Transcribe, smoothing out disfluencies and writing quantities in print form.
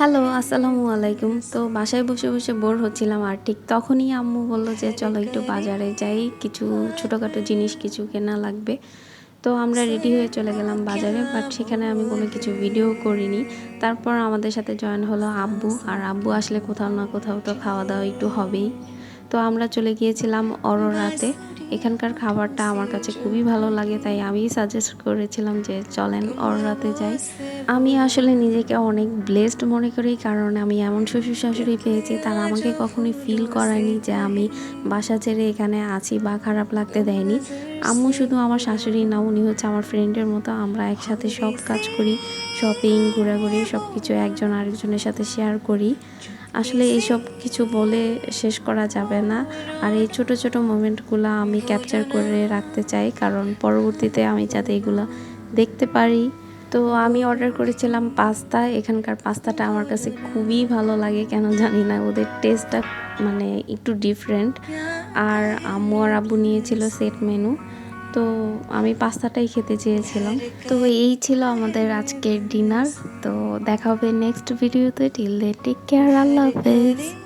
Hello, আসসালামু আলাইকুম। তো বাসায় বসে, বসে বোর হচ্ছিলাম আর ঠিক তখনই আম্মু বলল যে, "চলো একটু বাজারে যাই। কিছু ছোটোখাটো জিনিস কিছু কেনা লাগবে।" তো আমরা রেডি হয়ে চলে গেলাম বাজারে। বাট সেখানে আমি কোনো কিছু ভিডিও করিনি। তারপর আমাদের সাথে জয়েন হলো আব্বু। আর আব্বু আসলে কোথাও না কোথাও তো খাওয়া-দাওয়া একটু হবেই। তো আমরা চলে গিয়েছিলাম অরোরাতে। এখানকার খাবারটা আমার কাছে খুবই ভালো লাগে, তাই আমিই সাজেস্ট করেছিলাম যে, "চলেন অরোরাতে যাই।" আমি আসলে নিজেকে অনেক ব্লেসড মনে করি, কারণ আমি এমন শ্বশুর-শাশুড়ি পেয়েছি তারা আমাকে কখনোই ফিল করায়নি যে আমি বাসা ছেড়ে এখানে আছি বা খারাপ লাগতে দেয়নি। আম্মু শুধু আমার শাশুড়ি না, উনি হচ্ছে আমার ফ্রেন্ডের মতো। আমরা একসাথে সব কাজ করি, শপিং, ঘোরাঘুরি সবকিছু একজন আরেকজনের সাথে শেয়ার করি। আসলে এইসব কিছু বলে শেষ করা যাবে না। আর এই ছোট, ছোট মোমেন্টগুলা আমি ক্যাপচার করে রাখতে চাই, কারণ পরবর্তীতে আমি যাতে এগুলা দেখতে পারি। তো আমি অর্ডার করেছিলাম পাস্তা। এখানকার পাস্তাটা আমার কাছে খুবই ভালো লাগে, কেন জানি না। ওদের টেস্টটা মানে একটু ডিফারেন্ট। আর আম্মু আর আব্বু নিয়েছিল সেট মেনু। তো আমি পাস্তাটাই খেতে চেয়েছিলাম। তো এই ছিল আমাদের আজকের ডিনার। তো দেখা হবে নেক্সট ভিডিওতে। টিল দেন টেক কেয়ার, আল্লাহ হাফেজ।